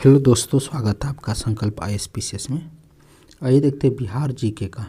Hello दोस्तों, स्वागत है आपका संकल्प ISPCS में। आइए देखते हैं बिहार जीके का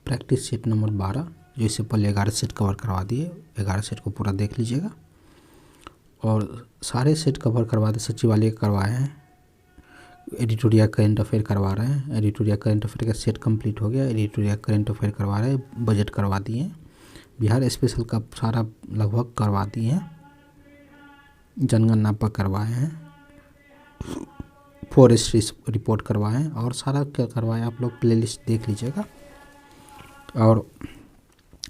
प्रैक्टिस सेट नंबर 12। जो इससे पहले 11 सेट कवर करवा दिए, 11 सेट को पूरा देख लीजिएगा और सारे सेट कवर करवा दे। सचिवालय करवाए हैं, एडिटोरियल करंट अफेयर करवा रहे हैं। एडिटोरियल करंट अफेयर का सेट कंप्लीट हो गया। एडिटोरियल करंट अफेयर करवा रहे हैं, बजट करवा दिए हैं। बिहार स्पेशल का सारा लगभग करवा दिए हैं। जनगणना पर करवाए हैं, फॉरेस्ट रिपोर्ट करवाए हैं और सारा क्या करवाए आप लोग प्लेलिस्ट देख लीजिएगा। और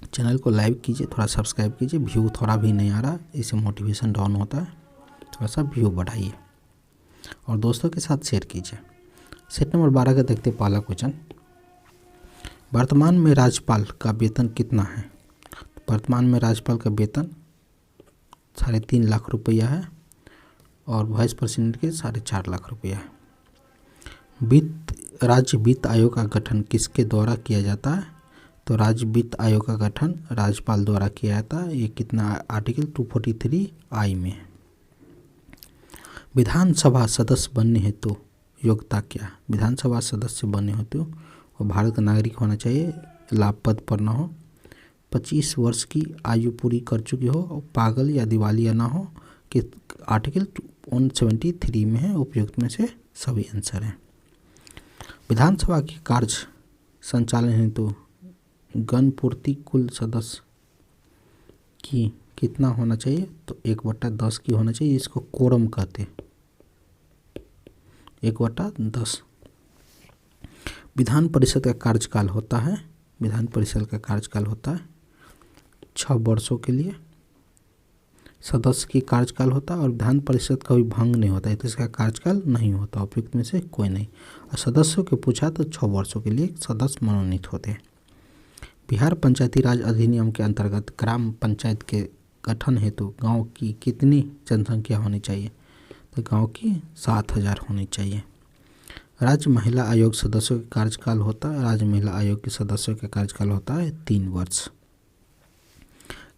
चैनल को लाइक कीजिए, थोड़ा सब्सक्राइब कीजिए। व्यू थोड़ा भी नहीं आ रहा, इससे मोटिवेशन डाउन होता है। थोड़ा सा व्यू बढ़ाइए और दोस्तों के साथ शेयर कीजिए। सेट नंबर 12 का देखते पहला क्वेश्चन। वर्तमान में राज्यपाल का वेतन कितना है? वर्तमान में राज्यपाल का वेतन 3.5 लाख रुपया है और वाइस प्रेसिडेंट के 4.5 लाख रुपया है। राज्य वित्त आयोग का गठन किसके द्वारा किया जाता है? तो राज्य वित्त आयोग का गठन राज्यपाल द्वारा किया जाता है। ये कितना आर्टिकल 243I में है। विधानसभा सदस्य बनने हेतु योग्यता क्या है? विधानसभा सदस्य बनने हेतु और भारत का नागरिक होना चाहिए, लाभपद पर न हो, 25 वर्ष की आयु पूरी कर चुकी हो और पागल या दिवालिया ना हो। कि आर्टिकल 173 में है। उपयुक्त में से सभी आंसर हैं। विधानसभा की कार्य संचालन हेतु गणपूर्ति कुल सदस्य की कितना होना चाहिए? तो 1/10 की होना चाहिए। इसको कोरम कहते हैं, 1/10। विधान परिषद का कार्यकाल होता है, विधान परिषद का कार्यकाल होता है 6 वर्षों के लिए। सदस्य की कार्यकाल होता है और विधान परिषद का भी भंग नहीं होता है तो इसका कार्यकाल नहीं होता। उपयुक्त में से कोई नहीं। और सदस्यों के पूछा तो 6 वर्षों के लिए सदस्य मनोनीत होते हैं। बिहार पंचायती राज अधिनियम के अंतर्गत ग्राम पंचायत के गठन हेतु गांव की कितनी जनसंख्या होनी चाहिए? तो गांव की 7000 होनी चाहिए। राज्य महिला आयोग सदस्यों का कार्यकाल होता है, राज्य महिला आयोग के सदस्यों का कार्यकाल होता है 3 वर्ष।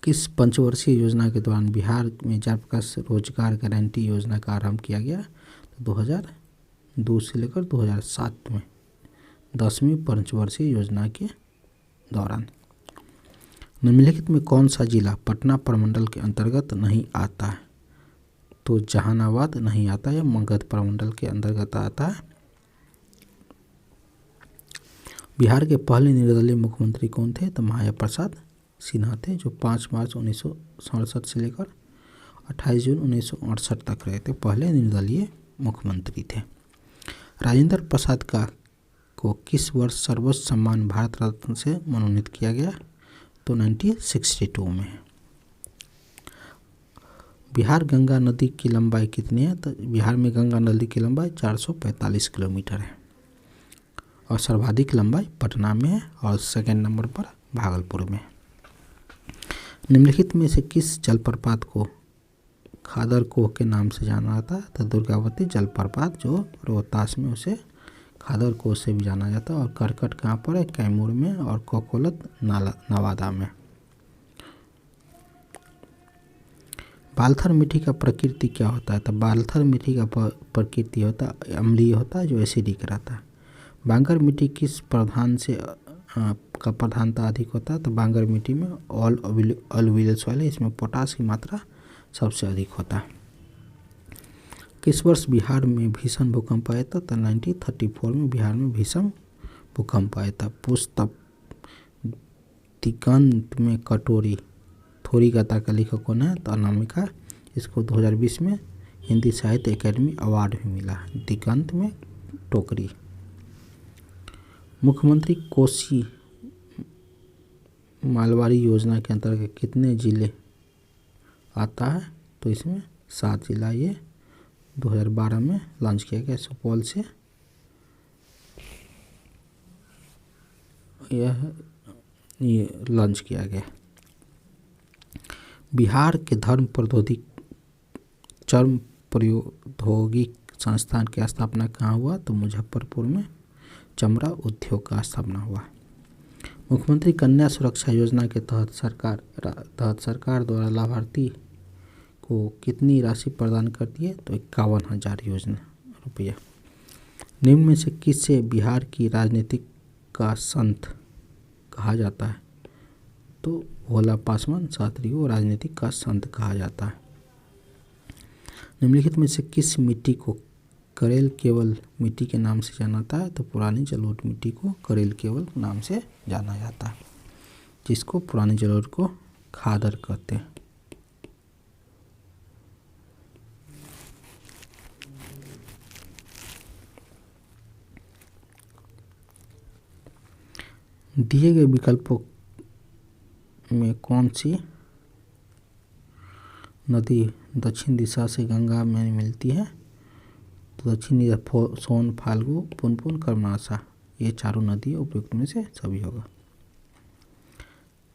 किस पंचवर्षीय योजना के दौरान बिहार में जयप्रकाश रोजगार गारंटी योजना का आरंभ किया गया? तो 2002 से लेकर 2007 में 10वीं पंचवर्षीय योजना के दौरान। निम्नलिखित में कौन सा जिला पटना प्रमंडल के अंतर्गत नहीं आता है? तो जहानाबाद नहीं आता है, मगध प्रमंडल के अंतर्गत आता है। बिहार के पहले निर्दलीय मुख्यमंत्री कौन थे? तो माया प्रसाद सिन्हा थे, जो 5 मार्च 1967 से लेकर 28 जून 1968 तक रहे थे। पहले निर्दलीय मुख्यमंत्री थे। राजेंद्र प्रसाद को किस वर्ष सर्वोच्च सम्मान भारत रत्न से मनोनीत किया गया? तो 1962 में। बिहार गंगा नदी की लंबाई कितनी है? तो बिहार में गंगा नदी की लंबाई 445 किलोमीटर है और सर्वाधिक लंबाई पटना में है और सेकंड नंबर पर भागलपुर में। निम्नलिखित में से किस जलप्रपात को खादर कोह के नाम से जाना जाता है? तो दुर्गावती जलप्रपात जो रोहतास में, उसे खादर कोह से भी जाना जाता है। और करकट कहाँ पर है? कैमूर में। और कोकोलत नवादा में। बालथर मिट्टी का प्रकृति क्या होता है? तो बालथर मिट्टी का प्रकृति होता है अम्लीय होता है, जो एसिडिक रहता है। बांगर मिट्टी किस प्रधान से का प्रधानता अधिक होता है? तो बांगर मिट्टी में ऑल अलुवियल सॉइल है, इसमें पोटास की मात्रा सबसे अधिक होता है। किस वर्ष बिहार में भीषण भूकंप आया था? तो 1934 में बिहार में भीषण भूकंप आया था। पुस्तक दिगंत में कटोरी थोड़ी कथा का लेखक कौन है? तो अनामिका। इसको 2020 में हिंदी साहित्य अकादमी अवार्ड भी मिला। दिगंत में टोकरी। मुख्यमंत्री कोसी मालवाड़ी योजना के अंतर्गत कितने जिले आता है? तो इसमें 7 जिला। ये 2012 में लॉन्च किया गया। सुपौल से ये लॉन्च किया गया। बिहार के चर्म प्रौद्योगिक संस्थान की स्थापना कहाँ हुआ? तो मुजफ्फरपुर में चमड़ा उद्योग का स्थापना हुआ। मुख्यमंत्री कन्या सुरक्षा योजना के तहत सरकार द्वारा लाभार्थी को कितनी राशि प्रदान करती है? तो 51,000 रुपया। निम्न में से किससे बिहार की राजनीतिक का संत कहा जाता है? तो भोला पासवान शास्त्री को राजनीतिक का संत कहा जाता है। निम्नलिखित में से किस मिट्टी को करेल केवल मिट्टी के नाम से जाना जाता है? तो पुरानी जलोढ़ मिट्टी को करेल केवल नाम से जाना जाता है, जिसको पुरानी जलोढ़ को खादर कहते हैं। दिए गए विकल्पों में कौन सी नदी दक्षिण दिशा से गंगा में मिलती है? तो दक्षिण दिशा सोन, फाल्गु, पुनपुन, कर्मनाशा, ये चारों नदी उपयुक्त में से सभी होगा।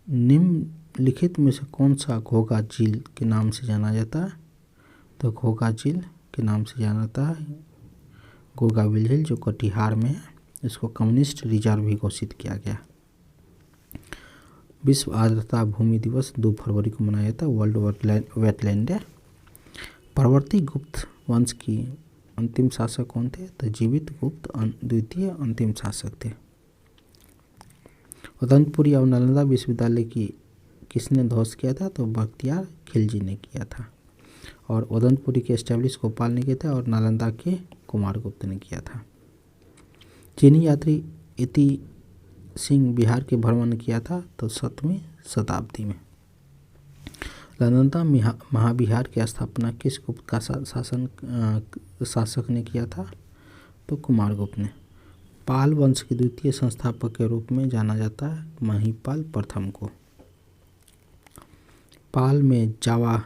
निम्नलिखित में से कौन सा घोघा झील के नाम से जाना जाता है? तो घोघा झील के नाम से जाना जाता है घोघाबिल झील, जो कटिहार में है। इसको कम्युनिस्ट रिजर्व भी घोषित किया गया। विश्व आर्द्रता भूमि दिवस 2 फरवरी को मनाया जाता है, वर्ल्ड वेटलैंड डे। परवर्ती गुप्त वंश की अंतिम शासक कौन थे? तो जीवित गुप्त द्वितीय अंतिम शासक थे। उदयपुरी और नालंदा विश्वविद्यालय की किसने ध्वस्त किया था? तो बख्तियार खिलजी ने किया था। और उदयपुरी के एस्टेब्लिश गोपाल ने किया था और नालंदा के कुमारगुप्त ने किया था। चीनी यात्री इति सिंह बिहार के भ्रमण किया था? तो 7वीं शताब्दी में। नालंदा महाविहार की स्थापना किस गुप्त का शासक ने किया था? तो कुमारगुप्त ने। पाल वंश के द्वितीय संस्थापक के रूप में जाना जाता है महिपाल प्रथम को। पाल में जावा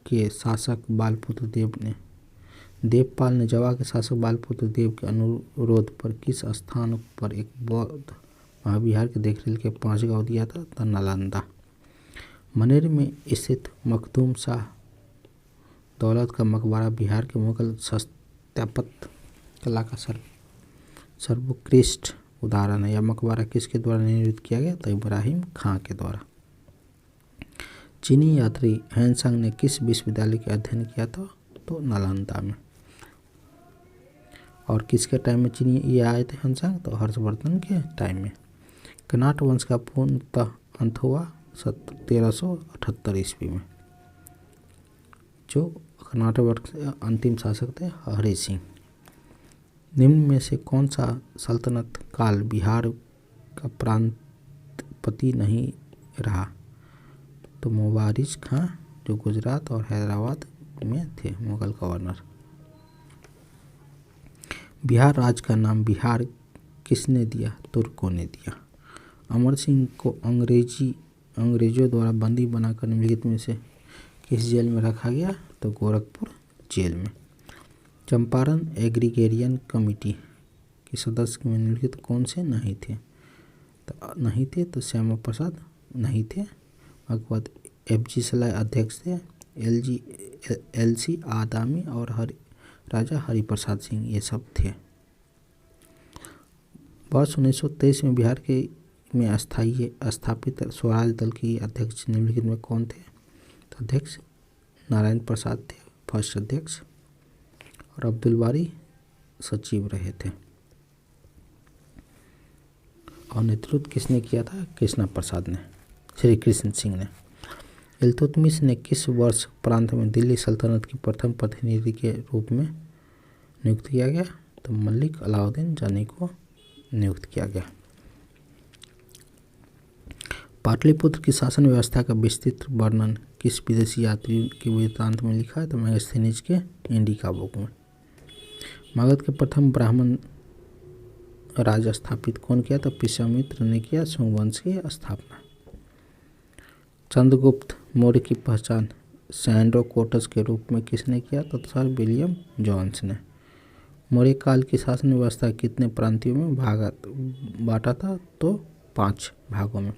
के शासक बालपुत्र देव ने देवपाल ने जावा के शासक बालपुत्र देव के अनुरोध पर किस स्थान पर एक बौद्ध महाविहार के देखरेख के 5 गांव दिया था? तो नालंदा। मनेर में स्थित मखदूम शाह दौलत का मकबरा बिहार के मुगल स्थापत्य कला का सर्वोत्कृष्ट उदाहरण है। यह मकबरा किसके द्वारा निर्मित किया गया? तो इब्राहिम खां के द्वारा। चीनी यात्री हैंसंग ने किस विश्वविद्यालय के अध्ययन किया था? तो नालंदा में। और किसके टाइम में चीनी ये आए थे हैंसंग? तो हर्षवर्धन के टाइम में। कनाट वंश का पूर्णतः अंत हुआ 1378 ईस्वी में। जो कर्नाटक वंश के अंतिम शासक थे हरि सिंह। निम्न में से कौन सा सल्तनत काल बिहार का प्रांतपति नहीं रहा? तो मुबारिज खां, जो गुजरात और हैदराबाद में थे मुगल गवर्नर। बिहार राज्य का नाम बिहार किसने दिया? तुर्कों ने दिया। अमर सिंह को अंग्रेजों द्वारा बंदी बनाकर निम्नलिखित में से किस जेल में रखा गया? तो गोरखपुर जेल में। चंपारण एग्रीगेरियन कमेटी के सदस्य में निम्नलिखित कौन से नहीं थे? तो श्यामा प्रसाद नहीं थे। भगवत FG सलाय अध्यक्ष थे। LC आदामी और राजा हरिप्रसाद सिंह ये सब थे। वर्ष 1923 में बिहार में स्थापित स्वराज दल की अध्यक्ष निम्नलिखित में कौन थे? तो अध्यक्ष नारायण प्रसाद थे फर्स्ट अध्यक्ष, और अब्दुल बारी सचिव रहे थे। और नेतृत्व किसने किया था? कृष्णा प्रसाद ने, श्री कृष्ण सिंह ने। इल्तुतमिश ने किस वर्ष प्रांत में दिल्ली सल्तनत की प्रथम प्रतिनिधि के रूप में नियुक्त किया गया? तो मलिक अलाउद्दीन जानी को नियुक्त किया गया। पाटलिपुत्र की शासन व्यवस्था का विस्तृत वर्णन किस विदेशी यात्री के वृत्तांत में लिखा है? तो मैगस्थनीज के इंडिका बुक में। मगध के प्रथम ब्राह्मण राज स्थापित कौन किया? तो विश्वामित्र ने किया शुंग वंश की स्थापना। चंद्रगुप्त मौर्य की पहचान सैंडो कोटस के रूप में किसने किया? तो सर विलियम जोन्स ने। मौर्य काल की शासन व्यवस्था कितने प्रांतियों में बांटा था? तो 5 भागों में।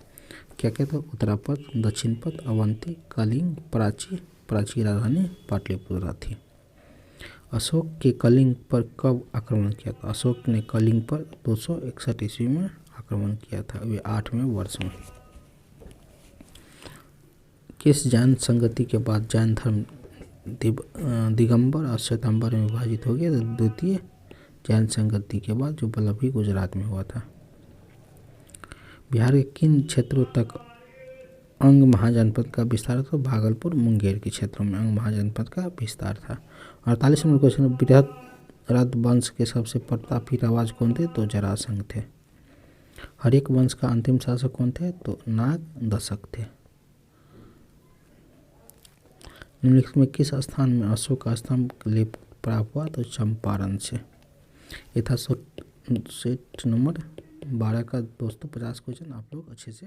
क्या क्या था? उत्तरापद, दक्षिणपद, अवंती, कलिंग, प्राची राजधानी पाटलिपुत्र थी। अशोक के कलिंग पर कब आक्रमण किया था? अशोक ने कलिंग पर 261 ईस्वी में आक्रमण किया था, वे 8वें वर्ष में। किस जैन संगति के बाद जैन धर्म दिगंबर और श्वेतांबर में विभाजित हो गया? तो द्वितीय जैन संगति के बाद, जो बल्लभी गुजरात में हुआ था। बिहार के किन क्षेत्रों तक अंग महाजनपद का विस्तार था? भागलपुर, मुंगेर के क्षेत्रों में अंग महाजनपद का विस्तार था। 48 नंबर क्वेश्चन, बृहद वंश के सबसे प्रतापी राजा कौन थे? तो जरासंध थे। हर्यक वंश का अंतिम शासक कौन थे? तो नाग दशक थे। निम्नलिखित में किस स्थान में अशोक का स्तंभ लेप प्राप्त हुआ? तो चंपारण से। ये था सेट नंबर 12 का दोस्तों 50 क्वेश्चन। आप लोग अच्छे से